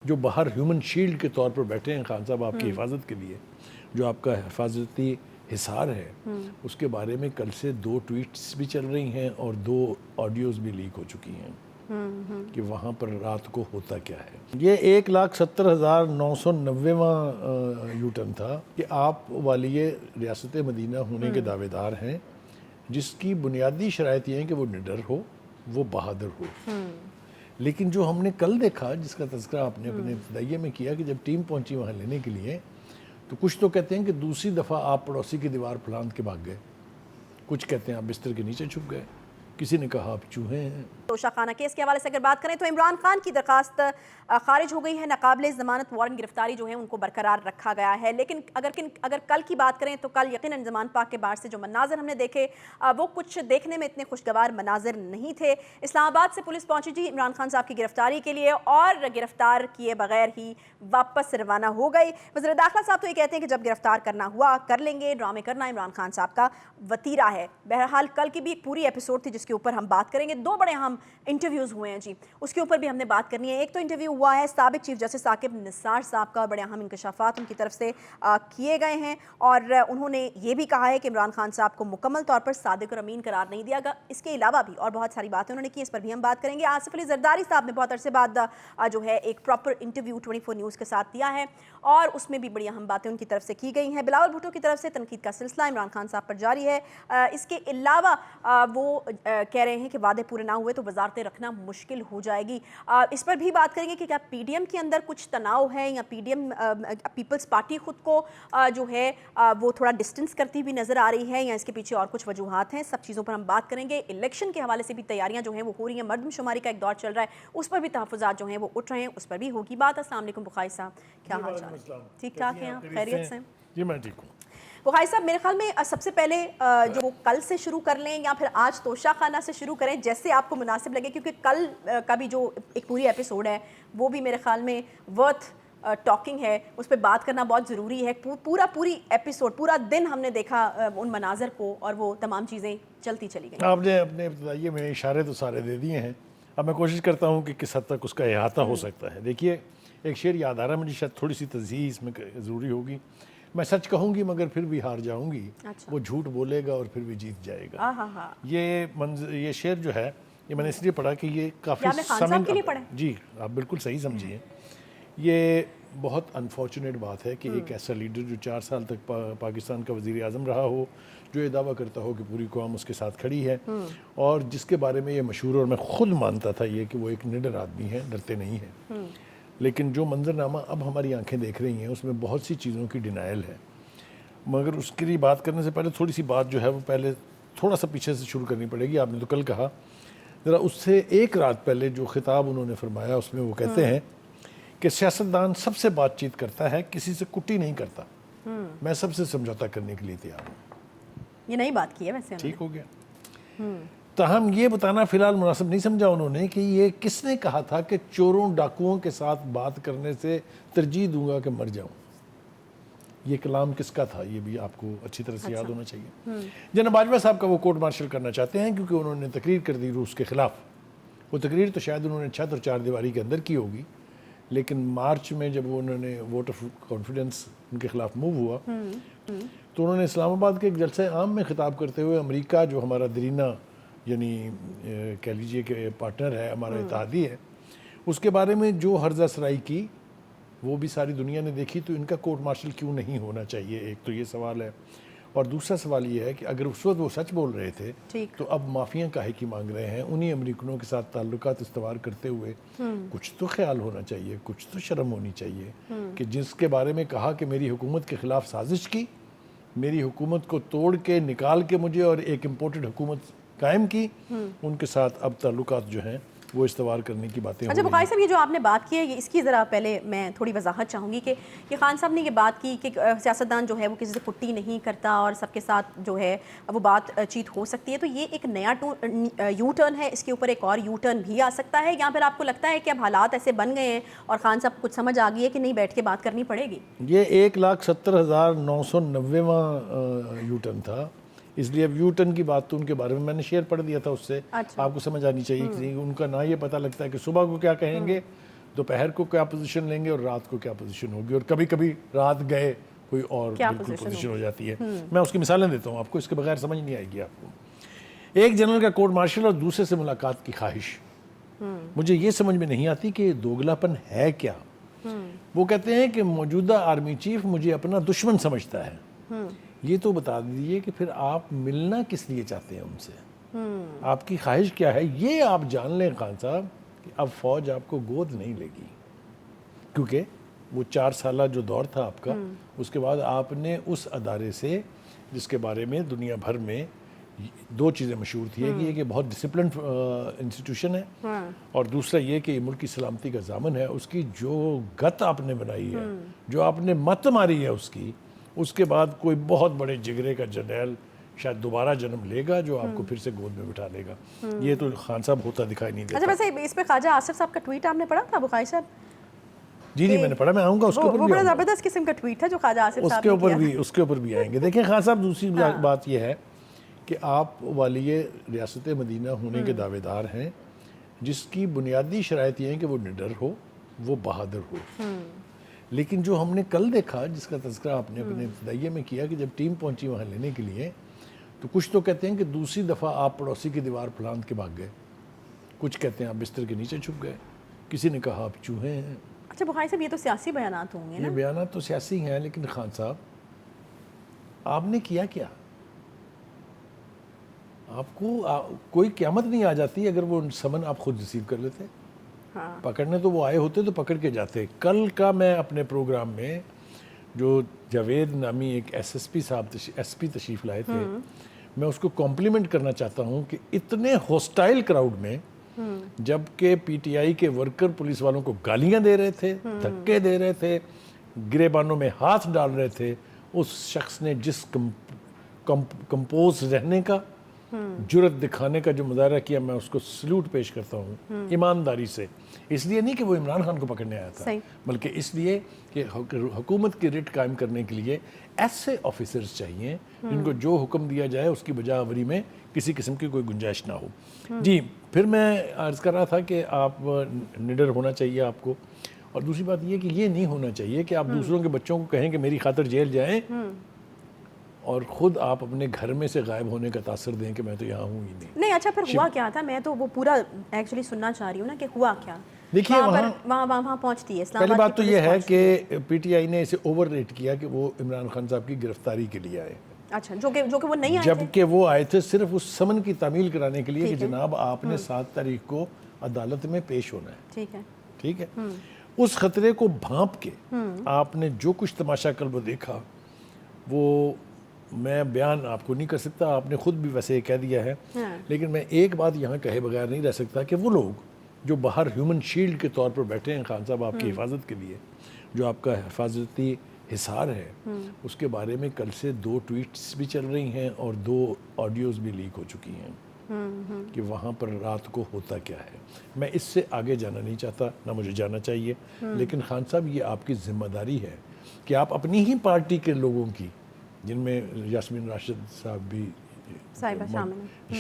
جو باہر human shield کے طور پر بیٹھے ہیں خان صاحب آپ کی حفاظت کے لیے، جو آپ کا حفاظتی حصار ہے، اس کے بارے میں کل سے 2 ٹویٹس بھی چل رہی ہیں اور 2 آڈیوز بھی لیک ہو چکی ہیں کہ وہاں پر رات کو ہوتا کیا ہے۔ یہ 1,70,990واں یو ٹرن تھا کہ آپ والی ریاست مدینہ ہونے کے دعوے دار ہیں، جس کی بنیادی شرائط یہ ہیں کہ وہ نڈر ہو، وہ بہادر ہو۔ لیکن جو ہم نے کل دیکھا، جس کا تذکرہ آپ نے اپنے ابتدائیے میں کیا، کہ جب ٹیم پہنچی وہاں لینے کے لیے، تو کچھ تو کہتے ہیں کہ دوسری دفعہ آپ پڑوسی کی دیوار پھلانگ کے بھاگ گئے، کچھ کہتے ہیں آپ بستر کے نیچے چھپ گئے، کسی نے کہا آپ چوہے ہیں۔ توشہ خانہ کیس کے حوالے سے اگر بات کریں تو عمران خان کی درخواست خارج ہو گئی ہے، ناقابل ضمانت وارنٹ گرفتاری جو ہے ان کو برقرار رکھا گیا ہے، لیکن اگر کل کی بات کریں تو کل یقیناً زمان پاک کے باہر سے جو مناظر ہم نے دیکھے وہ کچھ دیکھنے میں اتنے خوشگوار مناظر نہیں تھے۔ اسلام آباد سے پولیس پہنچی تھی عمران خان صاحب کی گرفتاری کے لیے اور گرفتار کیے بغیر ہی واپس روانہ ہو گئی۔ وزیر داخلہ صاحب تو یہ کہتے ہیں کہ جب گرفتار کرنا ہوا کر لیں گے، ڈرامے کرنا عمران خان صاحب کا وتیرہ ہے۔ بہرحال کل کی بھی ایک پوری ایپیسوڈ تھی جس کے اوپر ہم بات کریں گے، 2 بڑے اہم انٹرویوز ہوئے ہیں جی، اس کے اوپر بھی ہم نے بات کرنی ہے۔ ایک تو انٹرویو ہوا ہے سابق چیف جسٹس ثاقب نثار صاحب کا، بڑے اہم انکشافات ان کی طرف سے کیے گئے ہیں اور انہوں نے یہ بھی کہا ہے کہ عمران خان صاحب کو مکمل طور پر صادق اور امین قرار نہیں دیا گا۔ اس کے علاوہ بھی اور بہت ساری باتیں انہوں نے کی، اس پر بھی ہم بات کریں گے۔ آصف علی زرداری صاحب نے بہت عرصے بعد جو ہے ایک پراپر انٹرویو 24 نیوز کے ساتھ دیا ہے اور اس میں بھی بڑی اہم باتیں ان کی طرف سے کی گئی ہیں۔ بلاول بھٹو کی طرف سے تنقید کا سلسلہ عمران خان صاحب پر جاری ہے۔ اس کے علاوہ وہ کہہ رہے ہیں کہ وعدے پورے نہ ہوئے تو وزارتیں رکھنا مشکل ہو جائے گی۔ اس پر بھی بات کریں گے کہ کیا پی ڈی ایم کے اندر کچھ تناؤ ہے یا P D M Peoples Party خود کو جو ہے وہ تھوڑا ڈسٹنس کرتی ہوئی نظر آ رہی ہے یا اس کے پیچھے اور کچھ وجوہات ہیں، سب چیزوں پر ہم بات کریں گے۔ الیکشن کے حوالے سے بھی تیاریاں جو ہیں وہ ہو رہی ہیں، مردم شماری کا ایک دور چل رہا ہے، اس پر بھی تحفظات جو ہیں وہ اٹھ رہے ہیں، اس پر بھی ہوگی بات۔ السلام علیکم بخاری صاحب، کیا حال چال؟ ٹھیک ٹھاک ہیں آپ؟ خیریت سے؟ جی میں ٹھیک ہوں۔ بخاری صاحب میرے خیال میں سب سے پہلے جو وہ کل سے شروع کر لیں یا پھر آج توشہ خانہ سے شروع کریں، جیسے آپ کو مناسب لگے، کیونکہ کل کا بھی جو ایک پوری ایپیسوڈ ہے وہ بھی میرے خیال میں ورتھ ٹاکنگ ہے، اس پہ بات کرنا بہت ضروری ہے۔ پوری ایپیسوڈ، پورا دن ہم نے دیکھا ان مناظر کو اور وہ تمام چیزیں چلتی چلی گئیں۔ آپ نے اپنے ابتدائیے میں اشارے تو سارے دے دیے ہیں، اب میں کوشش کرتا ہوں کہ کس حد تک اس کا احاطہ ہو سکتا ہے۔ دیکھیے ایک شعر یاد آ رہا ہے مجھے، شاید تھوڑی سی تصحیح اس میں ضروری ہوگی۔ میں سچ کہوں گی مگر پھر بھی ہار جاؤں گی، وہ جھوٹ بولے گا اور پھر بھی جیت جائے گا۔ یہ شعر جو ہے یہ میں نے اس لیے پڑھا کہ یہ کافی جی آپ بالکل صحیح سمجھیے، یہ بہت انفارچونیٹ بات ہے کہ ایک ایسا لیڈر جو 4 سال تک پاکستان کا وزیر اعظم رہا ہو، جو یہ دعویٰ کرتا ہو کہ پوری قوم اس کے ساتھ کھڑی ہے اور جس کے بارے میں یہ مشہور، اور میں خود مانتا تھا یہ کہ وہ ایک نڈر آدمی ہے، ڈرتے نہیں ہیں، لیکن جو منظرنامہ اب ہماری آنکھیں دیکھ رہی ہیں اس میں بہت سی چیزوں کی ڈینائل ہے۔ مگر اس کے لیے بات کرنے سے پہلے تھوڑی سی بات جو ہے وہ پہلے تھوڑا سا پیچھے سے شروع کرنی پڑے گی۔ آپ نے تو کل کہا، ذرا اس سے ایک رات پہلے جو خطاب انہوں نے فرمایا اس میں وہ کہتے ہیں کہ سیاستدان سب سے بات چیت کرتا ہے، کسی سے کٹی نہیں کرتا، میں سب سے سمجھوتا کرنے کے لیے تیار ہوں۔ یہ نئی بات کی ہے ویسے، ٹھیک ہو گیا۔ تاہم یہ بتانا فی الحال مناسب نہیں سمجھا انہوں نے کہ یہ کس نے کہا تھا کہ چوروں ڈاکوؤں کے ساتھ بات کرنے سے ترجیح دوں گا کہ مر جاؤں۔ یہ کلام کس کا تھا یہ بھی آپ کو اچھی طرح سے یاد ہونا چاہیے۔ جناب باجوہ صاحب کا وہ کورٹ مارشل کرنا چاہتے ہیں کیونکہ انہوں نے تقریر کر دی روس کے خلاف۔ وہ تقریر تو شاید انہوں نے چھت اور 4 دیواری کے اندر کی ہوگی، لیکن مارچ میں جب انہوں نے ووٹ آف کانفیڈنس ان کے خلاف موو ہوا تو انہوں نے اسلام آباد کے ایک جلسہ عام میں خطاب کرتے ہوئے امریکہ جو ہمارا درینہ یعنی کہہ لیجئے کہ پارٹنر ہے، ہمارا اتحادی ہے، اس کے بارے میں جو ہرزہ سرائی کی وہ بھی ساری دنیا نے دیکھی، تو ان کا کورٹ مارشل کیوں نہیں ہونا چاہیے؟ ایک تو یہ سوال ہے، اور دوسرا سوال یہ ہے کہ اگر اس وقت وہ سچ بول رہے تھے تو اب معافیاں کاہے کی مانگ رہے ہیں؟ انہی امریکنوں کے ساتھ تعلقات استوار کرتے ہوئے کچھ تو خیال ہونا چاہیے، کچھ تو شرم ہونی چاہیے کہ جس کے بارے میں کہا کہ میری حکومت کے خلاف سازش کی، میری حکومت کو توڑ کے نکال کے مجھے اور ایک امپورٹڈ حکومت قائم کی، ان کے ساتھ اب تعلقات جو ہیں وہ استوار کرنے کی باتیں ہو رہی ہیں۔ اچھا بخاری صاحب، یہ جو آپ نے بات کی ہے اس کی ذرا پہلے میں تھوڑی وضاحت چاہوں گی کہ یہ خان صاحب نے یہ بات کی کہ سیاستدان جو ہے وہ کسی سے کٹی نہیں کرتا اور سب کے ساتھ جو ہے وہ بات چیت ہو سکتی ہے، تو یہ ایک نیا یو ٹرن ہے، اس کے اوپر ایک اور یو ٹرن بھی آ سکتا ہے، یا پھر آپ کو لگتا ہے کہ اب حالات ایسے بن گئے ہیں اور خان صاحب کو کچھ سمجھ آ گئی ہے کہ نہیں بیٹھ کے بات کرنی پڑے گی؟ یہ 1,70,990واں یو ٹرن تھا، اس لیے اب یو ٹرن کی بات تو ان کے بارے میں نے شیئر پڑھ دیا تھا، اس سے آپ کو سمجھ آنی چاہیے کہ ان کا نہ یہ پتہ لگتا ہے کہ صبح کو کیا کہیں گے، دوپہر کو کیا پوزیشن لیں گے اور رات کو کیا پوزیشن ہوگی، اور کبھی کبھی رات گئے کوئی اور بالکل پوزیشن ہو جاتی ہے. میں اس کی مثالیں دیتا ہوں آپ کو، اس کے بغیر سمجھ نہیں آئے گی آپ کو. ایک جنرل کا کورٹ مارشل اور دوسرے سے ملاقات کی خواہش. مجھے یہ سمجھ میں نہیں آتی کہ دوگلا پن ہے کیا. وہ کہتے ہیں کہ موجودہ آرمی چیف مجھے اپنا دشمن سمجھتا ہے. یہ تو بتا دیجیے کہ پھر آپ ملنا کس لیے چاہتے ہیں ان سے، آپ کی خواہش کیا ہے. یہ آپ جان لیں خان صاحب کہ اب فوج آپ کو گود نہیں لے گی، کیونکہ وہ 4 سالہ جو دور تھا آپ کا، اس کے بعد آپ نے اس ادارے سے، جس کے بارے میں دنیا بھر میں 2 چیزیں مشہور تھی، ایک یہ کہ بہت ڈسپلنڈ انسٹیٹیوشن ہے، اور دوسرا یہ کہ یہ ملک کی سلامتی کا ضامن ہے. اس کی جو گت آپ نے بنائی ہے، جو آپ نے مت ماری ہے اس کے بعد کوئی بہت بڑے جگرے کا جرنیل شاید دوبارہ جنم لے گا جو آپ کو پھر سے گود میں بٹھا لے گا. یہ تو خان صاحب ہوتا دکھائی نہیں دیتا. اچھا ویسے اس پہ خواجہ آصف صاحب کا ٹویٹ آپ نے پڑھا تھا بخاری صاحب؟ جی میں نے پڑھا، میں آؤں گا اس کے اوپر وہ بھی. بڑا زبردست قسم کا ٹویٹ تھا جو خواجہ آصف صاحب نے اس کے اوپر بھی آئیں گے. دیکھیں خان صاحب، دوسری بات یہ ہے کہ آپ والی ریاست مدینہ ہونے کے دعوے دار ہیں، جس کی بنیادی شرائط یہ ہیں کہ وہ نڈر ہو، وہ بہادر ہو. لیکن جو ہم نے کل دیکھا، جس کا تذکرہ آپ نے اپنے ابتدائیے میں کیا، کہ جب ٹیم پہنچی وہاں لینے کے لیے، تو کچھ تو کہتے ہیں کہ دوسری دفعہ آپ پڑوسی کی دیوار پھلانگ کے بھاگ گئے، کچھ کہتے ہیں آپ بستر کے نیچے چھپ گئے، کسی نے کہا آپ چوہے ہیں. اچھا بخاری صاحب، یہ تو سیاسی بیانات ہوں گے نا؟ یہ بیانات تو سیاسی ہیں، لیکن خان صاحب آپ نے کیا کیا؟ آپ کو کوئی قیامت نہیں آ جاتی اگر وہ سمن آپ خود ریسیو کر لیتے. پکڑنے تو وہ آئے ہوتے تو پکڑ کے جاتے. کل کا میں اپنے پروگرام میں جو جاوید نامی ایک ایس پی تشریف لائے تھے، میں اس کو کمپلیمنٹ کرنا چاہتا ہوں کہ اتنے ہوسٹائل کراؤڈ میں، جب کہ پی ٹی آئی کے ورکر پولیس والوں کو گالیاں دے رہے تھے، دھکے دے رہے تھے، گریبانوں میں ہاتھ ڈال رہے تھے، اس شخص نے جس کمپوز رہنے کا، جرت دکھانے کا جو مظاہرہ کیا، میں اس کو سلوٹ پیش کرتا ہوں ایمانداری سے. اس لیے نہیں کہ وہ عمران خان کو پکڑنے آیا تھا، بلکہ اس لیے کہ حکومت کی رٹ قائم کرنے کے لیے ایسے آفیسرز چاہیے جن کو جو حکم دیا جائے اس کی بجا آوری میں کسی قسم کی کوئی گنجائش نہ ہو. جی پھر میں عرض کر رہا تھا کہ آپ نڈر ہونا چاہیے آپ کو، اور دوسری بات یہ کہ یہ نہیں ہونا چاہیے کہ آپ دوسروں کے بچوں کو کہیں کہ میری خاطر جیل جائیں، اور خود آپ اپنے گھر میں سے غائب ہونے کا تاثر دیں کہ میں تو یہاں ہوں ہی نہیں. اچھا پھر ہوا کیا تھا؟ میں تو وہ پورا ایکچولی سننا چاہ رہی ہوں نا کہ ہوا کیا. دیکھیے وہاں پہنچتی ہے اسلام پہلی آباد. بات تو یہ ہے کہ پی ٹی آئی نے اسے اوور ریٹ کیا کہ وہ عمران خان صاحب کی گرفتاری کے لیے آئے. اچھا جو کہ وہ نہیں آئے تھے، جبکہ وہ آئے تھے صرف اس سمن کی تعمیل کرانے کے لیے کہ جناب آپ نے 7 تاریخ کو عدالت میں پیش ہونا ہے. ٹھیک ہے. اس خطرے کو بھانپ کے آپ نے جو کچھ تماشا کل وہ دیکھا، وہ میں بیان آپ کو نہیں کر سکتا، آپ نے خود بھی ویسے کہہ دیا ہے. لیکن میں ایک بات یہاں کہے بغیر نہیں رہ سکتا کہ وہ لوگ جو باہر ہیومن شیلڈ کے طور پر بیٹھے ہیں خان صاحب آپ کی حفاظت کے لیے، جو آپ کا حفاظتی حصار ہے، اس کے بارے میں کل سے 2 ٹویٹس بھی چل رہی ہیں اور 2 آڈیوز بھی لیک ہو چکی ہیں کہ وہاں پر رات کو ہوتا کیا ہے. میں اس سے آگے جانا نہیں چاہتا، نہ مجھے جانا چاہیے، لیکن خان صاحب یہ آپ کی ذمہ داری ہے کہ آپ اپنی ہی پارٹی کے لوگوں کی، جن میں یاسمین راشد صاحب بھی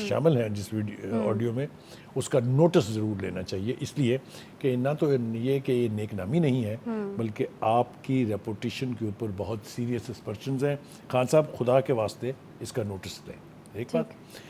شامل ہیں جس آڈیو میں، اس کا نوٹس ضرور لینا چاہیے. اس لیے کہ نہ تو یہ کہ یہ نیک نامی نہیں ہے، بلکہ آپ کی ریپوٹیشن کے اوپر بہت سیریس اسپرشنز ہیں. خان صاحب خدا کے واسطے اس کا نوٹس لیں. ایک بات